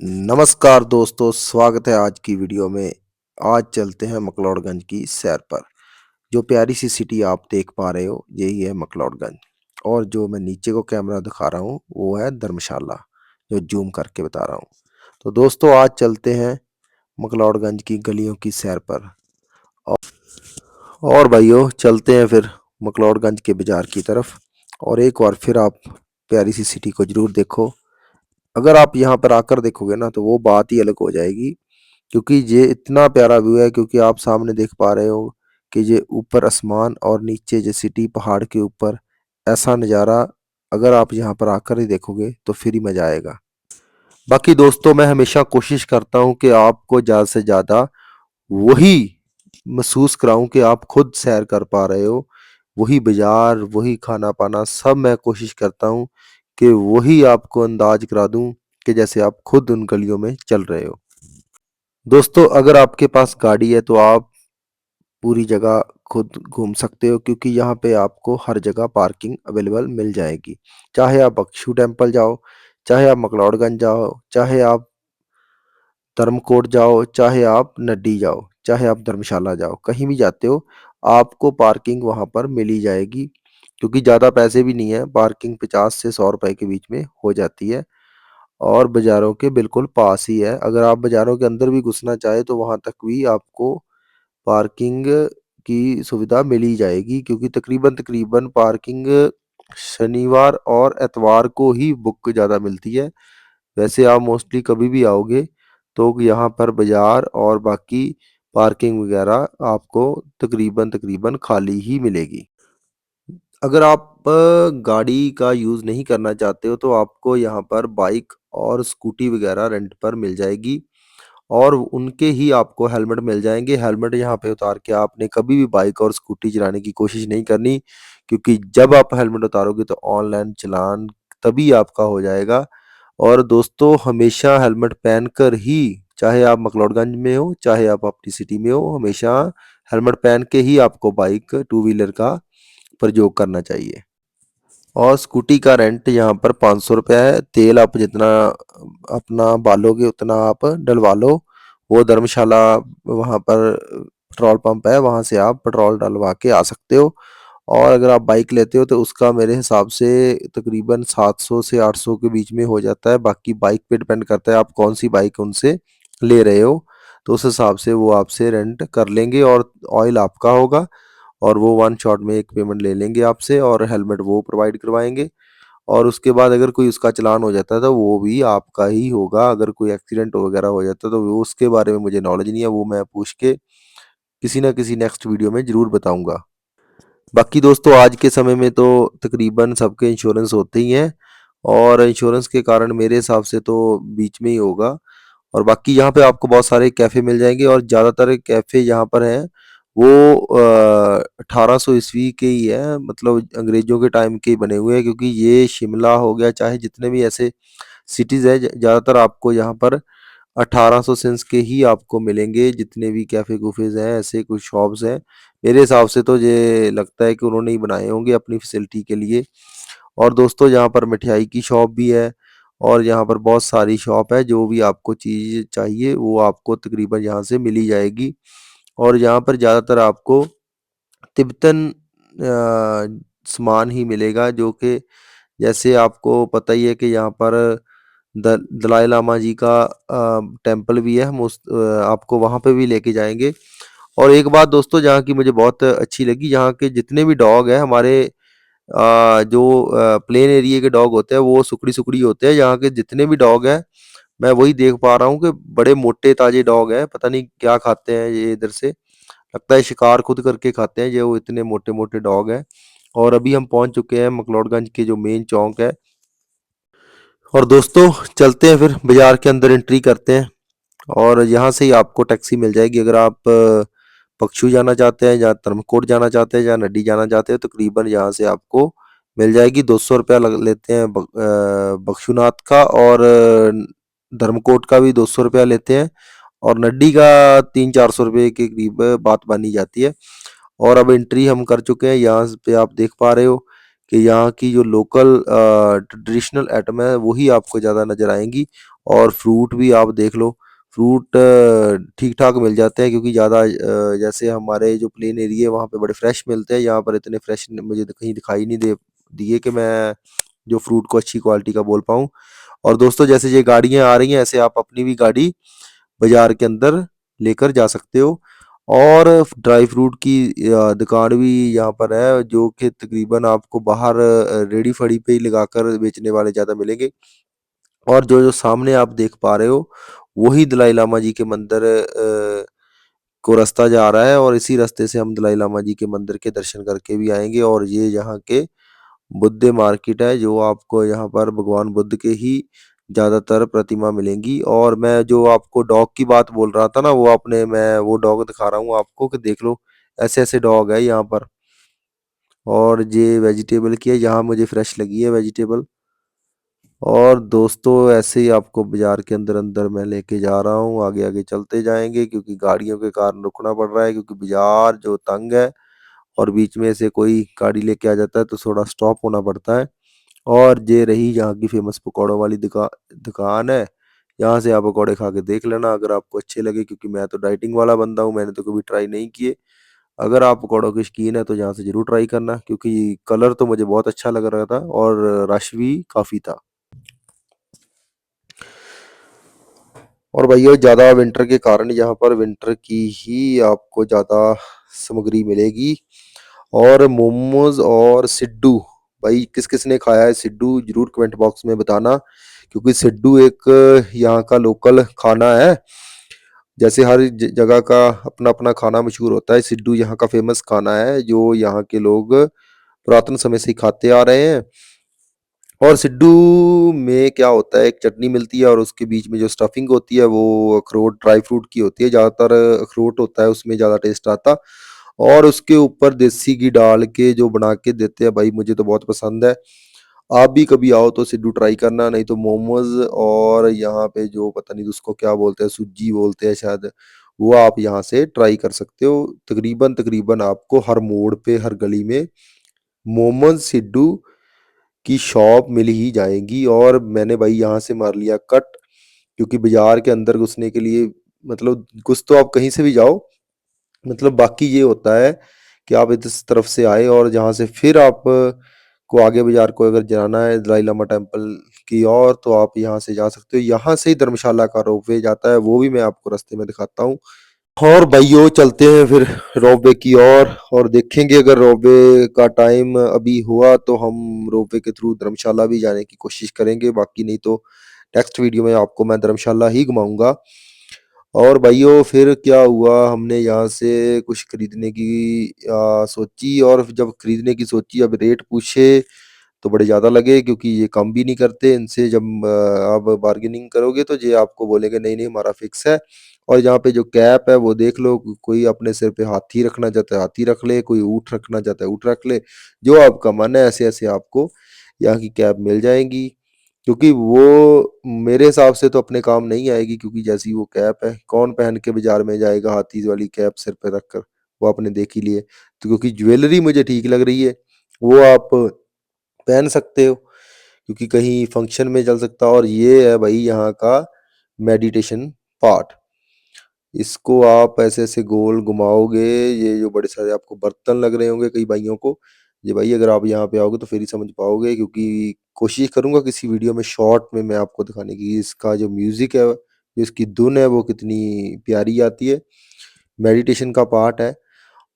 नमस्कार दोस्तों, स्वागत है आज की वीडियो में। आज चलते हैं मकलौडगंज की सैर पर। जो प्यारी सी सिटी आप देख पा रहे हो, यही है मकलौडगंज। और जो मैं नीचे को कैमरा दिखा रहा हूँ, वो है धर्मशाला, जो ज़ूम करके बता रहा हूँ। तो दोस्तों आज चलते हैं मकलौडगंज की गलियों की सैर पर। औ और भाइयों चलते हैं फिर मकलौडगंज के बाज़ार की तरफ। और एक बार फिर आप प्यारी सी सिटी को ज़रूर देखो। अगर आप यहाँ पर आकर देखोगे ना, तो वो बात ही अलग हो जाएगी। क्योंकि ये इतना प्यारा व्यू है, क्योंकि आप सामने देख पा रहे हो कि ये ऊपर आसमान और नीचे ये सिटी पहाड़ के ऊपर। ऐसा नज़ारा अगर आप यहाँ पर आकर ही देखोगे तो फिर ही मज़ा आएगा। बाकी दोस्तों मैं हमेशा कोशिश करता हूँ कि आपको ज़्यादा से ज़्यादा वही महसूस कराऊँ कि आप खुद सैर कर पा रहे हो। वही बाज़ार, वही खाना-पाना सब मैं कोशिश करता हूँ कि वही आपको अंदाज़ करा दूँ कि जैसे आप खुद उन गलियों में चल रहे हो। दोस्तों अगर आपके पास गाड़ी है तो आप पूरी जगह खुद घूम सकते हो, क्योंकि यहाँ पे आपको हर जगह पार्किंग अवेलेबल मिल जाएगी। चाहे आप बख्शू टेम्पल जाओ, चाहे आप मकलौडगंज जाओ, चाहे आप धर्मकोट जाओ, चाहे आप नड्डी जाओ, चाहे आप धर्मशाला जाओ, कहीं भी जाते हो आपको पार्किंग वहाँ पर मिल ही जाएगी। क्योंकि ज़्यादा पैसे भी नहीं है, पार्किंग 50 से 100 रुपए के बीच में हो जाती है। और बाज़ारों के बिल्कुल पास ही है। अगर आप बाज़ारों के अंदर भी घुसना चाहें तो वहाँ तक भी आपको पार्किंग की सुविधा मिल ही जाएगी, क्योंकि तकरीबन पार्किंग शनिवार और इतवार को ही बुक ज़्यादा मिलती है। वैसे आप मोस्टली कभी भी आओगे तो यहाँ पर बाज़ार और बाकी पार्किंग वगैरह आपको तकरीबन खाली ही मिलेगी। अगर आप गाड़ी का यूज़ नहीं करना चाहते हो तो आपको यहाँ पर बाइक और स्कूटी वगैरह रेंट पर मिल जाएगी। और उनके ही आपको हेलमेट मिल जाएँगे। हेलमेट यहाँ पे उतार के आपने कभी भी बाइक और स्कूटी चलाने की कोशिश नहीं करनी, क्योंकि जब आप हेलमेट उतारोगे तो ऑनलाइन चालान तभी आपका हो जाएगा। और दोस्तों हमेशा हेलमेट पहनकर ही, चाहे आप मकलौडगंज में हो, चाहे आप अपनी सिटी में हो, हमेशा हेलमेट पहन के ही आपको बाइक, टू व्हीलर का प्रयोग करना चाहिए। और स्कूटी का रेंट यहाँ पर ₹500 है। तेल आप जितना अपना बालोगे उतना आप डलवा लो। वो धर्मशाला वहाँ पर पेट्रोल पंप है, वहाँ से आप पेट्रोल डलवा के आ सकते हो। और अगर आप बाइक लेते हो तो उसका मेरे हिसाब से तकरीबन 700 से 800 के बीच में हो जाता है। बाकी बाइक पे डिपेंड करता है आप कौन-सी बाइक उनसे ले रहे हो। तो उस हिसाब से वो आपसे रेंट कर लेंगे और ऑयल आपका होगा। और वो वन शॉट में एक पेमेंट ले लेंगे आपसे और हेलमेट वो प्रोवाइड करवाएँगे। और उसके बाद अगर कोई उसका चालान हो जाता है तो वो भी आपका ही होगा। अगर कोई एक्सीडेंट वगैरह हो जाता है तो वो उसके बारे में मुझे नॉलेज नहीं है, वो मैं पूछ के किसी न किसी नेक्स्ट वीडियो में ज़रूर बताऊँगा। बाकी दोस्तों आज के समय में तो तकरीबन सबके इंश्योरेंस होते ही हैं, और इंश्योरेंस के कारण मेरे हिसाब से तो बीच में ही होगा। और बाकी यहाँ पे आपको बहुत सारे कैफ़े मिल जाएँगे, और ज़्यादातर कैफ़े यहाँ पर हैं वो 1800 ईस्वी के ही है, मतलब अंग्रेज़ों के टाइम के ही बने हुए हैं। क्योंकि ये शिमला हो गया, चाहे जितने भी ऐसे सिटीज़ हैं, ज़्यादातर आपको यहाँ पर 1800 सेंस के ही आपको मिलेंगे। जितने भी कैफ़े-कूफ़ेज़ हैं, ऐसे कुछ शॉप्स हैं। मेरे हिसाब से तो ये लगता है कि उन्होंने ही बनाए होंगे अपनी फैसिलिटी के लिए। और दोस्तों यहाँ पर मिठाई की शॉप भी है, और यहाँ पर बहुत सारी शॉप है, जो भी आपको चीज़ चाहिए वो आपको तकरीबन यहाँ से मिल ही जाएगी। और यहाँ पर ज़्यादातर आपको तिब्बतन सामान ही मिलेगा, जो कि जैसे आपको पता ही है कि यहाँ पर दलाई लामा जी का टेम्पल भी है। हम आपको वहाँ पे भी लेके जाएँगे। और एक बात दोस्तों जहाँ की मुझे बहुत अच्छी लगी, यहाँ के जितने भी डॉग हैं हमारे, जो प्लेन एरिया के डॉग होते हैं वो सुकड़ी-सुकड़ी होते हैं। यहाँ के जितने भी डॉग हैं, मैं वही देख पा रहा हूँ कि बड़े मोटे ताजे डॉग हैं। पता नहीं क्या खाते हैं ये इधर से, लगता है शिकार खुद करके खाते हैं, ये वो इतने मोटे-मोटे डॉग हैं। और अभी हम पहुँच चुके हैं मकलौडगंज के जो मेन चौक है। और दोस्तों चलते हैं फिर बाज़ार के अंदर एंट्री करते हैं, और यहाँ से ही आपको टैक्सी मिल जाएगी। अगर आप पक्षू जाना चाहते हैं, या धर्मकोट जाना चाहते हैं, या नड्डी जाना चाहते हैं, तकरीबन यहाँ से आपको मिल जाएगी। ₹200 लग लेते हैं बक्षुनाथ का, और धर्मकोट का भी ₹200 लेते हैं, और नड्डी का 300-400 रुपए के करीब बात मानी जाती है। और अब एंट्री हम कर चुके हैं। यहाँ पे आप देख पा रहे हो कि यहाँ की जो लोकल ट्रेडिशनल आइटम है वही आपको ज़्यादा नज़र आएँगी। और फ्रूट भी आप देख लो, फ्रूट ठीक-ठाक मिल जाते हैं, क्योंकि ज़्यादा जैसे हमारे जो प्लेन एरिया है वहाँ पे बड़े फ्रेश मिलते हैं, यहाँ पर इतने फ्रेश मुझे तो कहीं दिखाई नहीं दे दिए कि मैं जो फ्रूट को अच्छी क्वालिटी का बोल पाऊँ। और दोस्तों, जैसे ये गाड़ियाँ आ रही हैं, ऐसे आप अपनी भी गाड़ी बाज़ार के अंदर लेकर जा सकते हो। और ड्राई फ्रूट की दुकान भी यहाँ पर है, जो कि तकरीबन आपको बाहर रेहड़ी-फड़ी पे ही लगाकर बेचने वाले ज़्यादा मिलेंगे। और जो-जो सामने आप देख पा रहे हो, वही दलाई लामा जी के मंदिर को रास्ता जा रहा है, और इसी रास्ते से हम दलाई लामा जी के मंदिर के दर्शन करके भी आएँगे। और ये यहाँ के बुद्ध मार्केट है, जो आपको यहाँ पर भगवान बुद्ध के ही ज़्यादातर प्रतिमा मिलेंगी। और मैं जो आपको डॉग की बात बोल रहा था ना, मैं वो डॉग दिखा रहा हूँ आपको कि देख लो, ऐसे-ऐसे डॉग है यहाँ पर। और ये वेजिटेबल की है, यहाँ मुझे फ्रेश लगी है वेजिटेबल। और दोस्तों, ऐसे ही आपको बाज़ार के अंदर-अंदर मैं लेके जा रहा हूँ, आगे-आगे चलते जाएँगे, क्योंकि गाड़ियों के कारण रुकना पड़ रहा है, क्योंकि बाज़ार जो तंग है और बीच में से कोई गाड़ी लेके आ जाता है तो थोड़ा स्टॉप होना पड़ता है। और ये रही यहाँ की फ़ेमस पकौड़ों वाली दुकान है। यहाँ से आप पकौड़े खा के देख लेना, अगर आपको अच्छे लगे, क्योंकि मैं तो डाइटिंग वाला बंदा हूँ, मैंने तो कभी ट्राई नहीं किए। अगर आप पकौड़ों के शौकीन हैं तो यहाँ से ज़रूर ट्राई करना, क्योंकि कलर तो मुझे बहुत अच्छा लग रहा था और रश भी काफ़ी था। और भैया, ज़्यादा विंटर के कारण यहाँ पर विंटर की ही आपको ज़्यादा सामग्री मिलेगी। और मोमोज़ और सिड्डू, भाई किस-किस ने खाया है सिड्डू, ज़रूर कमेंट बॉक्स में बताना, क्योंकि सिड्डू एक यहाँ का लोकल खाना है। जैसे हर जगह का अपना-अपना खाना मशहूर होता है, सिड्डू यहाँ का फ़ेमस खाना है, जो यहाँ के लोग पुरातन समय से ही खाते आ रहे हैं। और सिड्डू में क्या होता है, एक चटनी मिलती है और उसके बीच में जो स्टफिंग होती है वो अखरोट, ड्राई फ्रूट की होती है। ज़्यादातर अखरोट होता है, उसमें ज़्यादा टेस्ट आता। और उसके ऊपर देसी घी डाल के जो बना के देते हैं, भाई मुझे तो बहुत पसंद है। आप भी कभी आओ तो सिड्डू ट्राई करना, नहीं तो मोमोज़ और यहाँ पे जो पता नहीं उसको क्या बोलते हैं, सुज्जी बोलते हैं शायद, वो आप यहाँ से ट्राई कर सकते हो। तकरीबन आपको हर मोड़ पे, हर गली में मोमोज़, सिड्डू की शॉप मिल ही जाएगी। और मैंने भाई यहाँ से मार लिया कट, क्योंकि बाज़ार के अंदर घुसने के लिए, मतलब घुस तो आप कहीं से भी जाओ, मतलब बाकी ये होता है कि आप इस तरफ से आए और जहाँ से फिर आप को आगे बाज़ार को अगर जाना है दलाई लामा टेम्पल की ओर, तो आप यहाँ से जा सकते हो। यहाँ से ही धर्मशाला का रोपवे जाता है, वो भी मैं आपको रास्ते में दिखाता हूँ। और भाइयों, चलते हैं फिर रोपवे की ओर और देखेंगे, अगर रोपवे का टाइम अभी हुआ तो हम रोपवे के थ्रू धर्मशाला भी जाने की कोशिश करेंगे, बाकी नहीं तो नेक्स्ट वीडियो में आपको मैं धर्मशाला ही घुमाऊंगा। और भाइयों, फिर क्या हुआ, हमने यहाँ से कुछ खरीदने की सोची, और जब खरीदने की सोची, अब रेट पूछे तो बड़े ज़्यादा लगे, क्योंकि ये कम भी नहीं करते। इनसे जब आप बार्गेनिंग करोगे तो ये आपको बोलेंगे नहीं नहीं, हमारा फिक्स है। और यहाँ पे जो कैप है वो देख लो, कोई अपने सिर पे हाथी रखना चाहता है हाथी रख ले, कोई ऊँट रखना चाहता है ऊँट रख ले, जो आपका मन है ऐसे ऐसे आपको यहाँ की कैप मिल जाएंगी। क्योंकि वो मेरे हिसाब से तो अपने काम नहीं आएगी, क्योंकि जैसी वो कैप है, कौन पहन के बाजार में जाएगा हाथी वाली कैप सिर पे रखकर, वो आपने देख ही लिए। तो क्योंकि ज्वेलरी मुझे ठीक लग रही है, वो आप पहन सकते हो, क्योंकि कहीं फंक्शन में चल सकता है। और ये है भाई यहाँ का मेडिटेशन पार्ट, इसको आप ऐसे-ऐसे गोल घुमाओगे, ये जो बड़े सारे आपको बर्तन लग रहे होंगे कई भाइयों को, ये भाई अगर आप यहाँ पे आओगे तो फिर ही समझ पाओगे, क्योंकि कोशिश करूँगा किसी वीडियो में शॉर्ट में मैं आपको दिखाने की, इसका जो म्यूज़िक है, जो इसकी धुन है वो कितनी प्यारी आती है। मेडिटेशन का पार्ट है,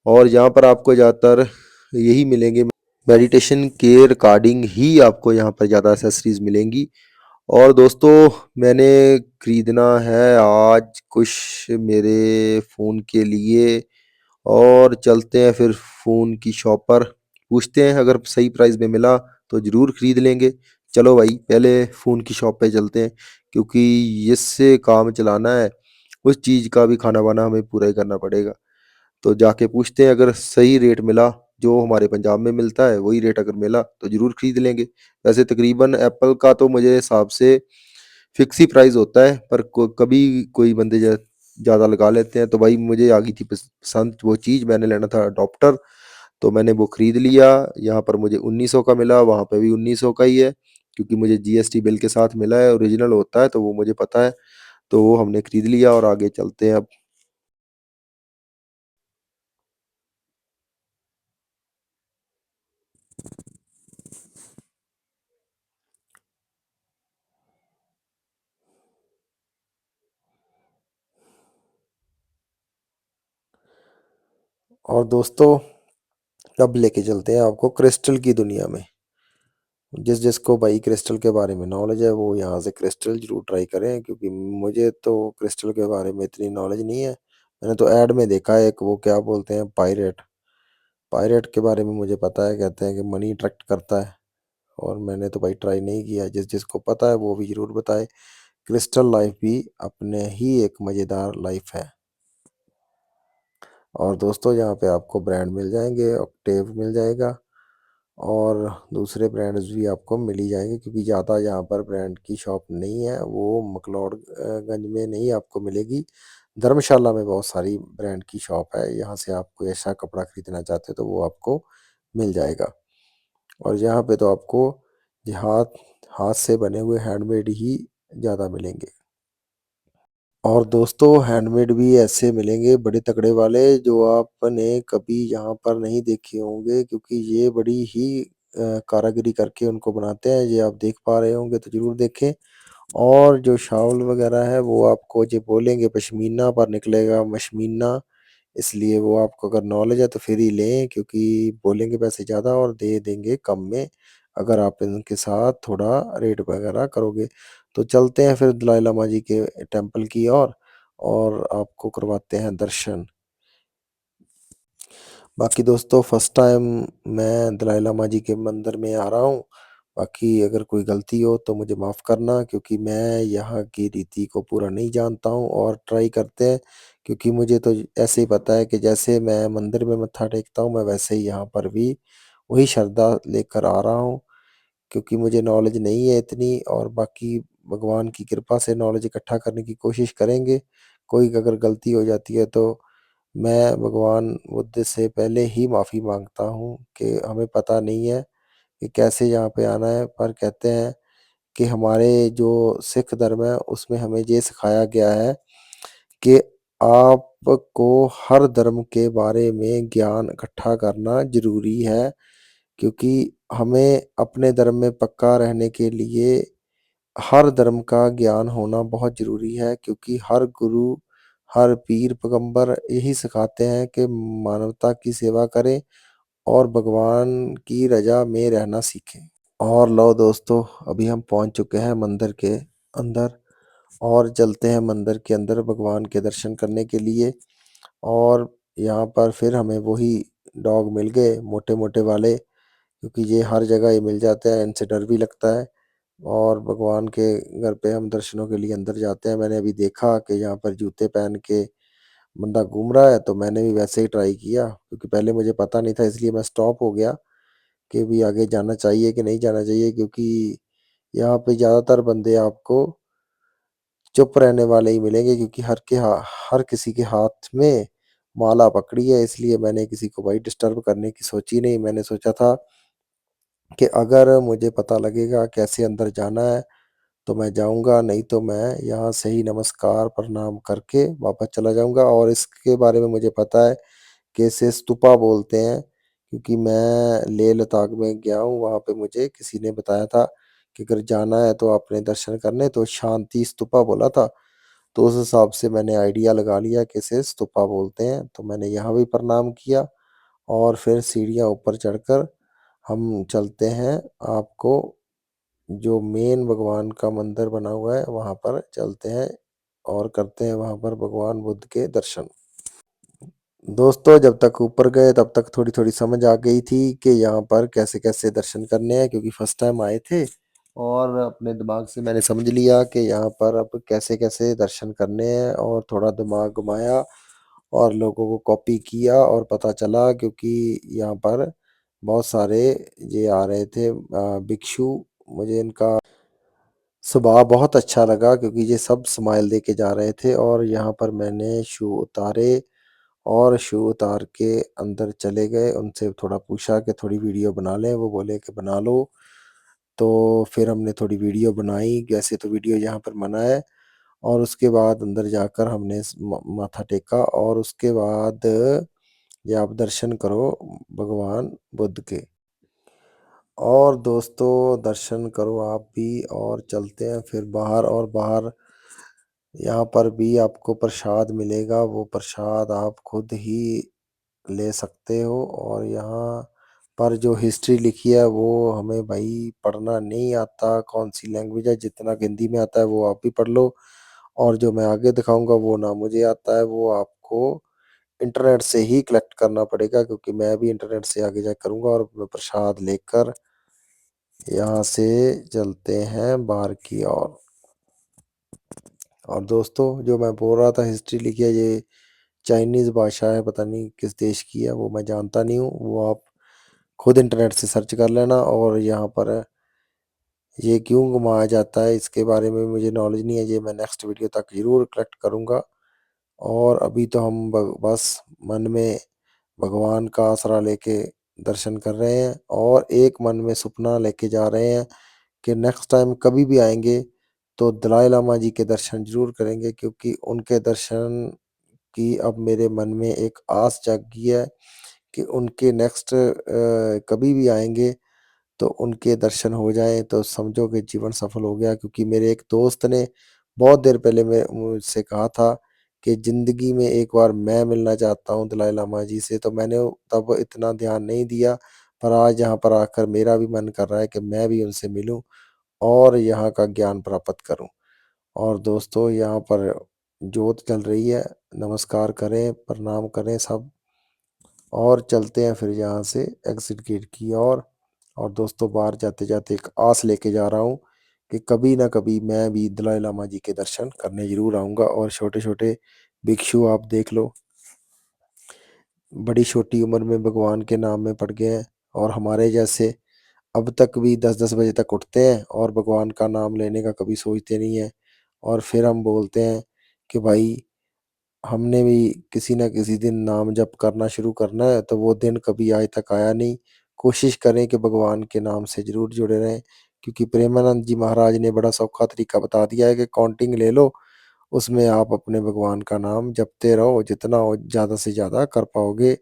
और यहाँ पर आपको ज़्यादातर यही मिलेंगे, मेडिटेशन के रिकॉर्डिंग ही आपको यहाँ पर ज़्यादा एक्सेसरीज़ मिलेंगी। और दोस्तों, मैंने खरीदना है आज कुछ मेरे फ़ोन के लिए, और चलते हैं फिर फ़ोन की शॉप पर, पूछते हैं, अगर सही प्राइस में मिला तो ज़रूर खरीद लेंगे। चलो भाई, पहले फ़ोन की शॉप पे चलते हैं, क्योंकि इससे काम चलाना है, उस चीज़ का भी खाना-वाना हमें पूरा ही करना पड़ेगा। तो जाके पूछते हैं, अगर सही रेट मिला, जो हमारे पंजाब में मिलता है वही रेट अगर मिला तो ज़रूर खरीद लेंगे। वैसे तकरीबन एप्पल का तो मुझे हिसाब से फिक्स ही प्राइस होता है, पर कभी कोई बंदे ज़्यादा लगा लेते हैं। तो भाई मुझे आ गई थी पसंद वो चीज़, मैंने लेना था अडॉप्टर, तो मैंने वो खरीद लिया। यहाँ पर मुझे 1900 का मिला, वहाँ पे भी 1900 का ही है, क्योंकि मुझे जीएसटी बिल के साथ मिला है, ओरिजिनल होता है तो वो मुझे पता है। तो वो हमने खरीद लिया और आगे चलते हैं अब। और दोस्तों, अब लेके चलते हैं आपको क्रिस्टल की दुनिया में। जिसको भाई क्रिस्टल के बारे में नॉलेज है वो यहाँ से क्रिस्टल जरूर ट्राई करें, क्योंकि मुझे तो क्रिस्टल के बारे में इतनी नॉलेज नहीं है। मैंने तो ऐड में देखा है एक, वो क्या बोलते हैं, पायरेट। पायरेट के बारे में मुझे पता है, कहते हैं कि मनी अट्रैक्ट करता है। और मैंने तो भाई ट्राई नहीं किया। जिसको पता है वो भी जरूर बताए। क्रिस्टल लाइफ भी अपने ही एक मज़ेदार लाइफ है। और दोस्तों, यहाँ पे आपको ब्रांड मिल जाएंगे, ऑक्टेव मिल जाएगा, और दूसरे ब्रांड्स भी आपको मिल ही जाएंगे, क्योंकि ज़्यादा यहाँ पर ब्रांड की शॉप नहीं है। वो मकलोडगंज में नहीं आपको मिलेगी, धर्मशाला में बहुत सारी ब्रांड की शॉप है। यहाँ से आप कोई ऐसा कपड़ा खरीदना चाहते हो तो वो आपको मिल जाएगा। और यहाँ पे तो आपको ये हाथ हाथ से बने हुए हैंडमेड ही ज़्यादा मिलेंगे। और दोस्तों, हैंडमेड भी ऐसे मिलेंगे बड़े तगड़े वाले, जो आपने कभी यहाँ पर नहीं देखे होंगे, क्योंकि ये बड़ी ही कारीगरी करके उनको बनाते हैं। ये आप देख पा रहे होंगे तो ज़रूर देखें। और जो शाल वगैरह है वो आपको जो बोलेंगे पश्मीना पर निकलेगा मशमीना, इसलिए वो आपको अगर नॉलेज है तो फिर ही लें, क्योंकि बोलेंगे पैसे ज़्यादा और दे देंगे कम में, अगर आप इनके साथ थोड़ा रेट वगैरह करोगे। तो चलते हैं फिर दलाई लामा जी के टेम्पल की ओर, और आपको करवाते हैं दर्शन। बाकी दोस्तों, फर्स्ट टाइम मैं दलाई लामा जी के मंदिर में आ रहा हूँ। बाकी अगर कोई गलती हो तो मुझे माफ़ करना, क्योंकि मैं यहाँ की रीति को पूरा नहीं जानता हूँ। और ट्राई करते हैं, क्योंकि मुझे तो ऐसे ही पता है कि जैसे मैं मंदिर में मत्था टेकता हूँ, मैं वैसे ही यहाँ पर भी वही श्रद्धा लेकर आ रहा हूँ, क्योंकि मुझे नॉलेज नहीं है इतनी। और बाकी भगवान की कृपा से नॉलेज इकट्ठा करने की कोशिश करेंगे। कोई अगर गलती हो जाती है तो मैं भगवान बुद्ध से पहले ही माफ़ी मांगता हूँ, कि हमें पता नहीं है कि कैसे यहाँ पे आना है। पर कहते हैं कि हमारे जो सिख धर्म है उसमें हमें ये सिखाया गया है कि आपको हर धर्म के बारे में ज्ञान इकट्ठा करना ज़रूरी है, क्योंकि हमें अपने धर्म में पक्का रहने के लिए हर धर्म का ज्ञान होना बहुत ज़रूरी है, क्योंकि हर गुरु, हर पीर पैगंबर यही सिखाते हैं कि मानवता की सेवा करें और भगवान की रज़ा में रहना सीखें। और लो दोस्तों, अभी हम पहुंच चुके हैं मंदिर के अंदर, और चलते हैं मंदिर के अंदर भगवान के दर्शन करने के लिए। और यहाँ पर फिर हमें वही डॉग मिल गए, मोटे मोटे वाले, क्योंकि ये हर जगह ही मिल जाते हैं, इनसे डर भी लगता है। और भगवान के घर पे हम दर्शनों के लिए अंदर जाते हैं। मैंने अभी देखा कि यहाँ पर जूते पहन के बंदा घूम रहा है, तो मैंने भी वैसे ही ट्राई किया, क्योंकि पहले मुझे पता नहीं था, इसलिए मैं स्टॉप हो गया कि भी आगे जाना चाहिए कि नहीं जाना चाहिए, क्योंकि यहाँ पे ज़्यादातर बंदे आपको चुप रहने वाले ही मिलेंगे, क्योंकि हर किसी के हाथ में माला पकड़ी है। इसलिए मैंने किसी को भाई डिस्टर्ब करने की सोची नहीं। मैंने सोचा था कि अगर मुझे पता लगेगा कैसे अंदर जाना है तो मैं जाऊँगा, नहीं तो मैं यहाँ से ही नमस्कार प्रणाम करके वापस चला जाऊँगा। और इसके बारे में मुझे पता है कि इसे स्तूपा बोलते हैं, क्योंकि मैं लेह लद्दाख में गया हूँ, वहाँ पे मुझे किसी ने बताया था कि अगर जाना है तो आपने दर्शन करने तो शांति स्तूपा बोला था। तो उस हिसाब से मैंने आइडिया लगा लिया कि इसे स्तूपा बोलते हैं, तो मैंने यहाँ भी प्रणाम किया। और फिर सीढ़ियाँ ऊपर चढ़कर हम चलते हैं, आपको जो मेन भगवान का मंदिर बना हुआ है वहाँ पर चलते हैं, और करते हैं वहाँ पर भगवान बुद्ध के दर्शन। दोस्तों, जब तक ऊपर गए तब तक थोड़ी-थोड़ी समझ आ गई थी कि यहाँ पर कैसे-कैसे दर्शन करने हैं, क्योंकि फर्स्ट टाइम आए थे। और अपने दिमाग से मैंने समझ लिया कि यहाँ पर अब कैसे-कैसे दर्शन करने हैं, और थोड़ा दिमाग घुमाया और लोगों को कॉपी किया, और पता चला, क्योंकि यहाँ पर बहुत सारे ये आ रहे थे भिक्षु। मुझे इनका स्वभाव बहुत अच्छा लगा, क्योंकि ये सब स्माइल देके जा रहे थे। और यहाँ पर मैंने शू उतारे, और शू उतार के अंदर चले गए। उनसे थोड़ा पूछा कि थोड़ी वीडियो बना लें, वो बोले कि बना लो। तो फिर हमने थोड़ी वीडियो बनाई। वैसे तो वीडियो यहाँ पर मना है। और उसके बाद अंदर जाकर हमने माथा टेका और उसके बाद ये आप दर्शन करो भगवान बुद्ध के। और दोस्तों दर्शन करो आप भी। और चलते हैं फिर बाहर। और बाहर यहाँ पर भी आपको प्रसाद मिलेगा, वो प्रसाद आप खुद ही ले सकते हो। और यहाँ पर जो हिस्ट्री लिखी है वो हमें भाई पढ़ना नहीं आता, कौन सी लैंग्वेज है, जितना हिंदी में आता है वो आप भी पढ़ लो। और जो मैं आगे दिखाऊंगा वो ना मुझे आता है, वो आपको इंटरनेट से ही कलेक्ट करना पड़ेगा, क्योंकि मैं भी इंटरनेट से आगे जा करूंगा। और प्रसाद लेकर यहाँ से चलते हैं बाहर की ओर। और दोस्तों जो मैं बोल रहा था हिस्ट्री लिखी है, ये चाइनीज़ भाषा है, पता नहीं किस देश की है, वो मैं जानता नहीं हूँ। वो आप खुद इंटरनेट से सर्च कर लेना। और यहाँ पर ये क्यों घुमाया जाता है इसके बारे में मुझे नॉलेज नहीं है, ये मैं नेक्स्ट वीडियो तक ज़रूर कलेक्ट करूँगा। और अभी तो हम बस मन में भगवान का आसरा लेके दर्शन कर रहे हैं। और एक मन में सपना लेके जा रहे हैं कि नेक्स्ट टाइम कभी भी आएंगे तो दलाई लामा जी के दर्शन जरूर करेंगे, क्योंकि उनके दर्शन की अब मेरे मन में एक आस जागी है कि उनके नेक्स्ट कभी भी आएंगे तो उनके दर्शन हो जाएं तो समझो कि जीवन सफल हो गया। क्योंकि मेरे एक दोस्त ने बहुत देर पहले मुझसे कहा था कि ज़िंदगी में एक बार मैं मिलना चाहता हूँ दलाई लामा जी से, तो मैंने तब इतना ध्यान नहीं दिया। पर आज यहाँ पर आकर मेरा भी मन कर रहा है कि मैं भी उनसे मिलूं और यहाँ का ज्ञान प्राप्त करूं। और दोस्तों यहाँ पर जोत चल रही है, नमस्कार करें, प्रणाम करें सब। और चलते हैं फिर यहाँ से एग्जिट गेट की ओर। और दोस्तों बाहर जाते जाते एक आस लेके जा रहा हूँ कि कभी ना कभी मैं भी दलाई लामा जी के दर्शन करने जरूर आऊँगा। और छोटे छोटे भिक्षु आप देख लो, बड़ी छोटी उम्र में भगवान के नाम में पड़ गए हैं। और हमारे जैसे अब तक भी 10-10 बजे तक उठते हैं और भगवान का नाम लेने का कभी सोचते नहीं है। और फिर हम बोलते हैं कि भाई हमने भी किसी न किसी दिन नाम जप करना शुरू करना है, तो वो दिन कभी आज तक आया नहीं। कोशिश करें कि भगवान के नाम से ज़रूर जुड़े रहें, क्योंकि प्रेमानंद जी महाराज ने बड़ा सौखा तरीका बता दिया है कि काउंटिंग ले लो, उसमें आप अपने भगवान का नाम जपते रहो, जितना हो ज़्यादा से ज़्यादा कर पाओगे।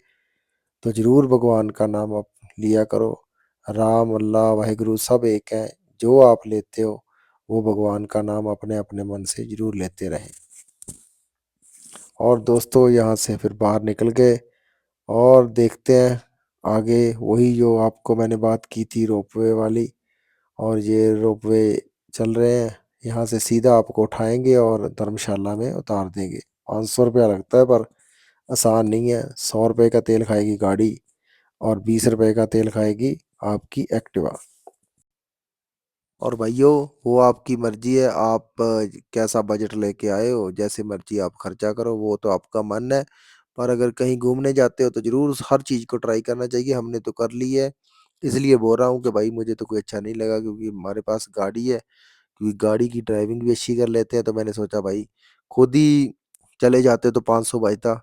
तो ज़रूर भगवान का नाम आप लिया करो। राम, अल्लाह, वाहिगुरु सब एक हैं। जो आप लेते हो वो भगवान का नाम अपने अपने मन से ज़रूर लेते रहें। और दोस्तों यहाँ से फिर बाहर निकल गए और देखते हैं आगे वही जो आपको मैंने बात की थी रोपवे वाली। और ये रोपवे चल रहे हैं, यहाँ से सीधा आपको उठाएंगे और धर्मशाला में उतार देंगे। 500 रुपया लगता है, पर आसान नहीं है। 100 रुपये का तेल खाएगी गाड़ी और 20 रुपये का तेल खाएगी आपकी एक्टिवा। और भाइयों वो आपकी मर्जी है, आप कैसा बजट लेके आए हो, जैसे मर्जी आप खर्चा करो, वो तो आपका मन है। पर अगर कहीं घूमने जाते हो तो जरूर हर चीज को ट्राई करना चाहिए। हमने तो कर ली है, इसलिए बोल रहा हूँ कि भाई मुझे तो कोई अच्छा नहीं लगा, क्योंकि हमारे पास गाड़ी है, क्योंकि गाड़ी की ड्राइविंग भी अच्छी कर लेते हैं। तो मैंने सोचा भाई खुद ही चले जाते तो 500 बचता,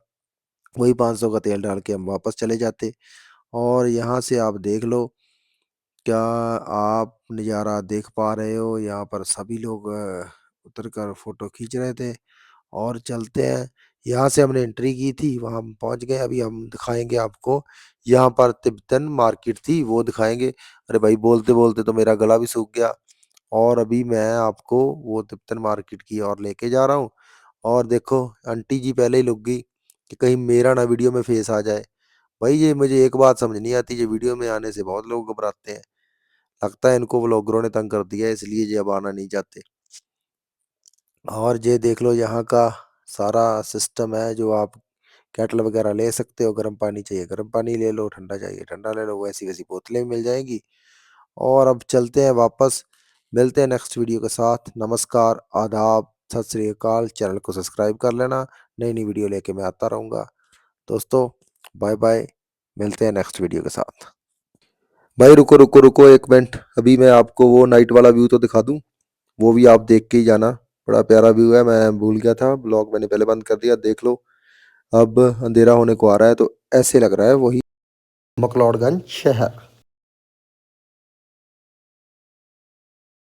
वही 500 का तेल डाल के हम वापस चले जाते। और यहाँ से आप देख लो, क्या आप नज़ारा देख पा रहे हो, यहाँ पर सभी लोग उतर कर फोटो खींच रहे थे। और चलते हैं, यहाँ से हमने एंट्री की थी, वहाँ हम पहुँच गए। अभी हम दिखाएंगे आपको, यहाँ पर तिब्बतन मार्केट थी वो दिखाएंगे। अरे भाई बोलते बोलते तो मेरा गला भी सूख गया। और अभी मैं आपको वो तिब्बतन मार्केट की ओर लेके जा रहा हूँ। और देखो आंटी जी पहले ही लुक गई कि कहीं मेरा ना वीडियो में फेस आ जाए। भाई ये मुझे एक बात समझ नहीं आती, ये वीडियो में आने से बहुत लोग घबराते हैं। लगता है इनको व्लॉगरों ने तंग कर दिया है, इसलिए ये अब आना नहीं चाहते। और ये देख लो यहाँ का सारा सिस्टम है, जो आप केटल वगैरह ले सकते हो। गर्म पानी चाहिए गर्म पानी ले लो, ठंडा चाहिए ठंडा ले लो, वैसी वैसी बोतलें मिल जाएंगी। और अब चलते हैं वापस, मिलते हैं नेक्स्ट वीडियो के साथ। नमस्कार, आदाब, सत श्री अकाल। चैनल को सब्सक्राइब कर लेना, नई नई वीडियो लेके मैं आता रहूँगा। दोस्तों बाय बाय, मिलते हैं नेक्स्ट वीडियो के साथ। भाई रुको रुको रुको एक मिनट, अभी मैं आपको वो नाइट वाला व्यू तो दिखा दूं, वो भी आप देख के ही जाना। बड़ा प्यारा व्यू है, मैं भूल गया था, ब्लॉग मैंने पहले बंद कर दिया, देख लो। अब अंधेरा होने को आ रहा है तो ऐसे लग रहा है वही मकलोडगंज शहर।